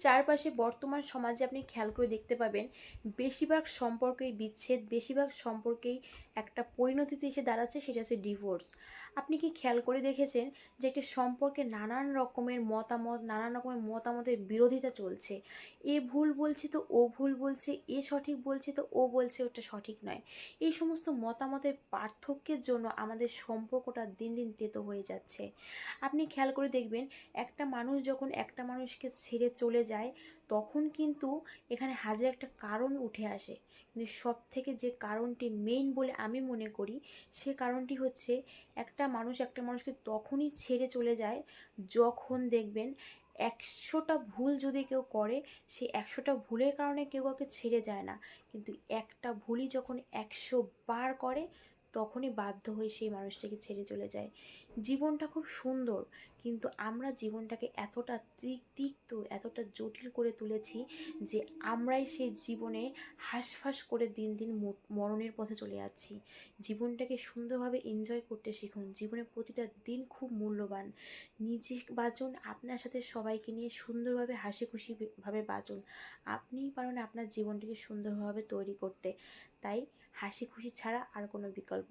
চারপাশে বর্তমান সমাজে আপনি খেয়াল করে দেখতে পাবেন বেশিরভাগ সম্পর্কেই বিচ্ছেদ, বেশিরভাগ সম্পর্কেই একটা পরিণতিতে এসে দাঁড়াচ্ছে, সেটা হচ্ছে ডিভোর্স। আপনি কি খেয়াল করে দেখেছেন যে একটি সম্পর্কে নানান রকমের মতামত, নানান রকমের মতামতের বিরোধিতা চলছে। এ ভুল বলছে তো ও ভুল বলছে, এ সঠিক বলছে তো ও বলছে ওটা সঠিক নয়। এই সমস্ত মতামতের পার্থক্যের জন্য আমাদের সম্পর্কটা দিন দিন তেতো হয়ে যাচ্ছে। আপনি খেয়াল করে দেখবেন একটা মানুষ যখন একটা মানুষকে ছেড়ে চলে যায়, তখন কিন্তু এখানে হাজার একটা কারণ উঠে আসে, কিন্তু সব থেকে যে কারণটি মেইন বলে আমি মনে করি, সে কারণটি হচ্ছে একটা মানুষ একটা মানুষকে তখনই ছেড়ে চলে যায় যখন দেখবেন 100টা ভুল যদি কেউ করে, সে 100টা ভুলের কারণে কেউ কাউকে ছেড়ে যায় না, কিন্তু একটা ভুলই যখন 100 বার করে, তখনই বাধ্য হয়ে সেই মানুষটাকে ছেড়ে চলে যায়। জীবনটা খুব সুন্দর, কিন্তু আমরা জীবনটাকে এতটা তিক্ত, এতটা জটিল করে তুলেছি যে আমরাই সেই জীবনে হাঁসফাঁস করে দিন দিন মরণের পথে চলে যাচ্ছি। জীবনটাকে সুন্দরভাবে এনজয় করতে শিখুন। জীবনের প্রতিটা দিন খুব মূল্যবান। নিজে বাঁচুন, আপনার সাথে সবাইকে নিয়ে সুন্দরভাবে হাসি খুশিভাবে বাঁচুন। আপনিই পারেন আপনার জীবনটিকে সুন্দরভাবে তৈরি করতে। তাই হাসি খুশি ছাড়া আর কোনো বিকল্প